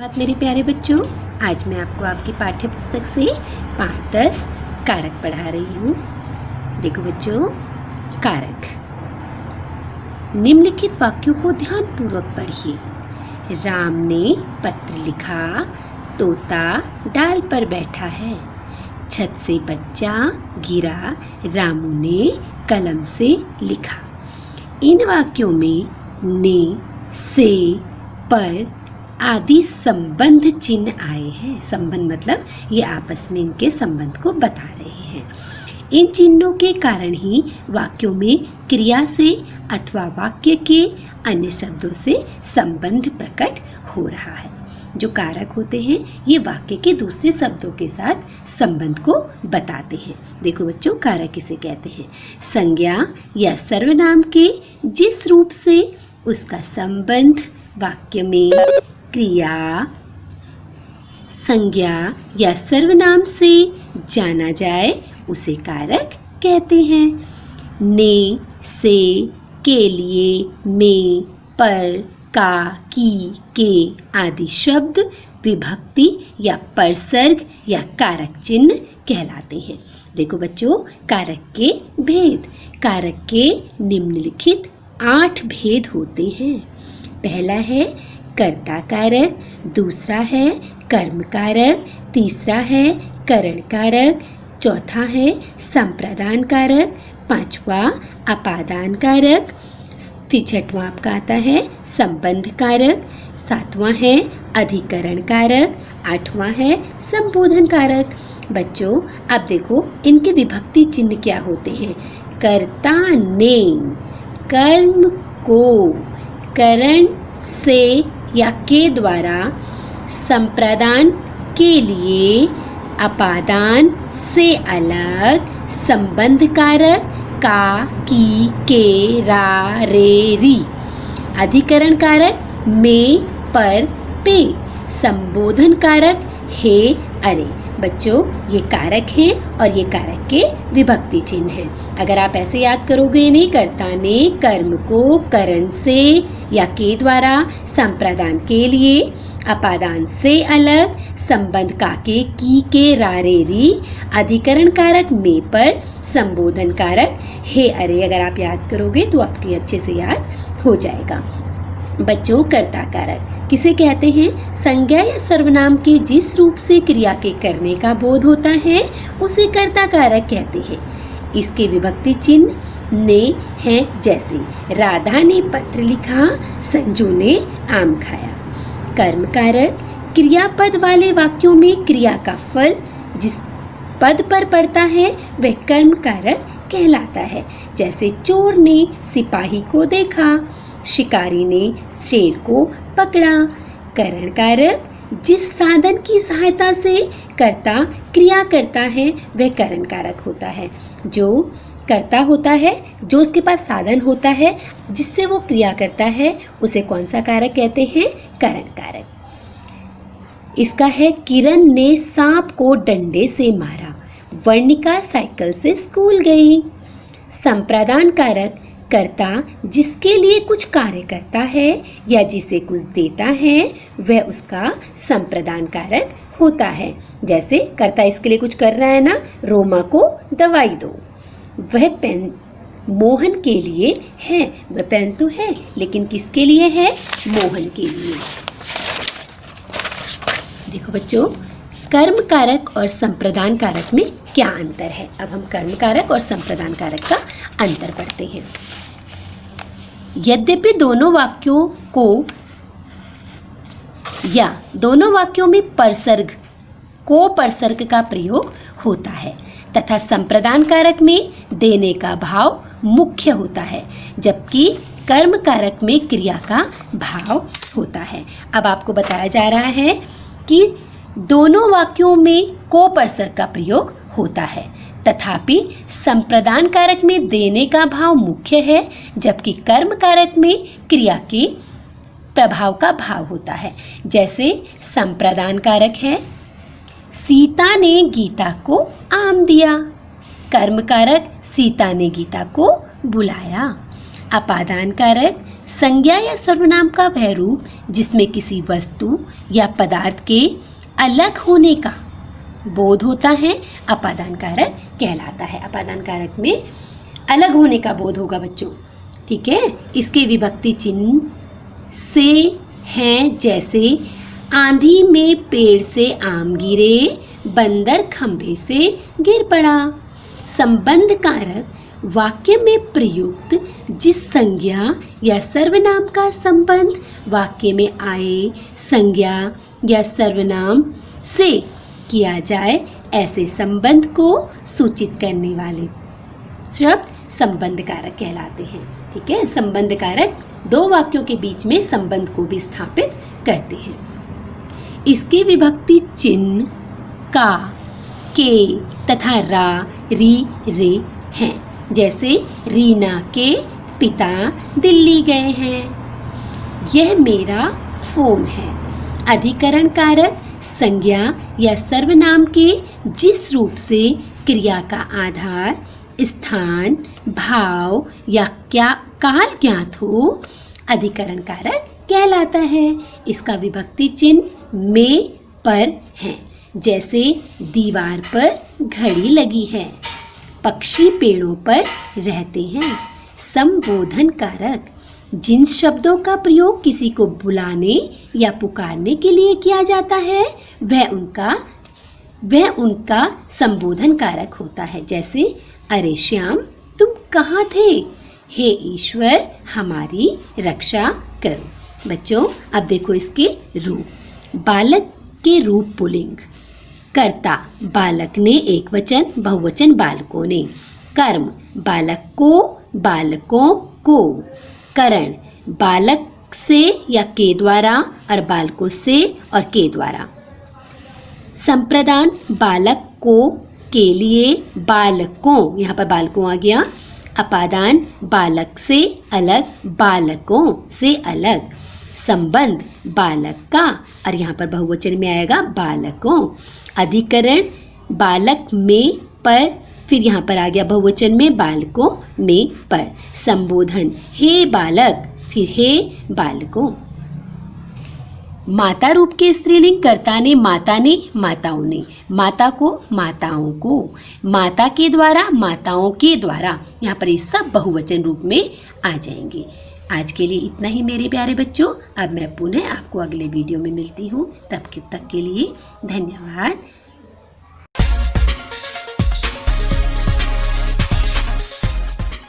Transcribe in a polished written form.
बात मेरे प्यारे बच्चों, आज मैं आपको आपकी पाठ्य पुस्तक से पाठ 10 कारक पढ़ा रही हूँ। देखो बच्चों, कारक। निम्नलिखित वाक्यों को ध्यानपूर्वक पढ़िए। राम ने पत्र लिखा, तोता डाल पर बैठा है। छत से बच्चा गिरा, रामू ने कलम से लिखा। इन वाक्यों में ने, से, पर आदि संबंध चिन्ह आए हैं। संबंध मतलब ये आपस में इनके संबंध को बता रहे हैं। इन चिन्हों के कारण ही वाक्यों में क्रिया से अथवा वाक्य के अन्य शब्दों से संबंध प्रकट हो रहा है। जो कारक होते हैं ये वाक्य के दूसरे शब्दों के साथ संबंध को बताते हैं। देखो बच्चों, कारक किसे कहते हैं? संज्ञा या सर्वनाम के जिस रूप से उसका संबंध वाक्य में क्रिया, संज्ञा या सर्वनाम से जाना जाए उसे कारक कहते हैं। ने, से, के लिए, में, पर, का, की, के आदि शब्द विभक्ति या परसर्ग या कारक चिन्ह कहलाते हैं। देखो बच्चों, कारक के भेद। कारक के निम्नलिखित 8 भेद होते हैं। पहला है कर्ता कारक, दूसरा है कर्म कारक, तीसरा है करण कारक, चौथा है संप्रदान कारक, पांचवा अपादान कारक, फिर छठवां आपका आता है संबंध कारक, सातवां है अधिकरण कारक, आठवां है संबोधन कारक। बच्चों, अब देखो इनके विभक्ति चिन्ह क्या होते हैं। कर्ता ने कर्म को करण से या के द्वारा, संप्रदान के लिए अपादान से अलग, संबंध कारक का, की, के, रा, रे, री, अधिकरण कारक में, पर, पे, संबोधन कारक हे, अरे। बच्चों, ये कारक हैं और ये कारक के विभक्ति चिन्ह हैं। अगर आप ऐसे याद करोगे, नहीं कर्ता ने कर्म को करण से या के द्वारा, संप्रदान के लिए, अपादान से अलग, संबंध का, के, रा, रे, री, अधिकरण कारक में, पर, संबोधन कारक हे, अरे। अगर आप याद करोगे तो आपकी अच्छे से याद हो जाएगा। बच्चों, कर्ता कारक किसे कहते हैं? संज्ञा या सर्वनाम के जिस रूप से क्रिया के करने का बोध होता है उसे कर्ता कारक कहते हैं। इसके विभक्ति चिन्ह ने हैं, जैसे राधा ने पत्र लिखा, संजू ने आम खाया। कर्म कारक क्रियापद वाले वाक्यों में क्रिया का फल जिस पद पर पड़ता है वह कर्म कारक कहलाता है। जैसे चोर ने सिपाही को देखा, शिकारी ने शेर को पकड़ा। करण कारक जिस साधन की सहायता से कर्ता क्रिया करता है वह करण कारक होता है। जो कर्ता होता है, जो उसके पास साधन होता है जिससे वो क्रिया करता है, उसे कौन सा कारक कहते हैं? करण कारक। इसका है किरण ने सांप को डंडे से मारा, वर्णिका साइकिल से स्कूल गई। संप्रदान कारक कर्ता जिसके लिए कुछ कार्य करता है या जिसे कुछ देता है वह उसका संप्रदान कारक होता है। जैसे कर्ता इसके लिए कुछ कर रहा है ना, रोमा को दवाई दो। वह पेन मोहन के लिए है, वह पेन तो है लेकिन किसके लिए है? मोहन के लिए। देखो बच्चों, कर्म कारक और संप्रदान कारक में क्या अंतर है? अब हम कर्म कारक और संप्रदान कारक का अंतर पढ़ते हैं। यद्यपि दोनों वाक्यों को या दोनों वाक्यों में परसर्ग परसर्ग का प्रयोग होता है तथा संप्रदान कारक में देने का भाव मुख्य होता है, जबकि कर्म कारक में क्रिया का भाव होता है। अब आपको बताया जा रहा है कि दोनों वाक्यों में परसर्ग का प्रयोग होता है, तथापि संप्रदान कारक में देने का भाव मुख्य है, जबकि कर्म कारक में क्रिया के प्रभाव का भाव होता है। जैसे संप्रदान कारक है, सीता ने गीता को आम दिया। कर्म कारक सीता ने गीता को बुलाया। अपादान कारक संज्ञा या सर्वनाम का वह रूप जिसमें किसी वस्तु या पदार्थ के अलग होने का बोध होता है अपादान कारक कहलाता है। अपादान कारक में अलग होने का बोध होगा बच्चों, ठीक है। इसके विभक्ति चिन्ह से हैं जैसे आंधी में पेड़ से आम गिरे, बंदर खंभे से गिर पड़ा। संबंध कारक वाक्य में प्रयुक्त जिस संज्ञा या सर्वनाम का संबंध वाक्य में आए संज्ञा या सर्वनाम से किया जाए ऐसे संबंध को सूचित करने वाले शब्द संबंध कारक कहलाते हैं, ठीक है। संबंध कारक दो वाक्यों के बीच में संबंध को भी स्थापित करते हैं। इसके विभक्ति चिन्ह का, के तथा रा, री, रे हैं। जैसे रीना के पिता दिल्ली गए हैं। यह मेरा फोन है। अधिकरण कारक संज्ञा या सर्वनाम के जिस रूप से क्रिया का आधार, स्थान, भाव या क्या काल ज्ञात हो अधिकरण कारक कहलाता है। इसका विभक्ति चिन्ह में, पर है। जैसे दीवार पर घड़ी लगी है, पक्षी पेड़ों पर रहते हैं। संबोधन कारक जिन शब्दों का प्रयोग किसी को बुलाने या पुकारने के लिए किया जाता है वह उनका संबोधन कारक होता है। जैसे अरे श्याम तुम कहाँ थे, हे ईश्वर हमारी रक्षा करो। बच्चों अब देखो इसके रूप। बालक के रूप पुल्लिंग। कर्ता बालक ने एक वचन, बहुवचन बालकों ने। कर्म बालक को, बालकों को। करण बालक से या के द्वारा और बालकों से और के द्वारा। संप्रदान बालक को के लिए, बालकों, यहाँ पर बालकों आ गया। अपादान बालक से अलग, बालकों से अलग। संबंध बालक का और यहाँ पर बहुवचन में आएगा बालकों। अधिकरण बालक में, पर, फिर यहाँ पर आ गया बहुवचन में बालकों में, पर। संबोधन हे बालक, फिर हे बालकों। माता रूप के स्त्रीलिंग कर्ता ने, माता ने, माताओं ने। माता को, माताओं को। माता के द्वारा, माताओं के द्वारा। यहाँ पर ये सब बहुवचन रूप में आ जाएंगे। आज के लिए इतना ही मेरे प्यारे बच्चों। अब मैं पुनः आपको अगले वीडियो में मिलती हूँ। तब तक के लिए धन्यवाद।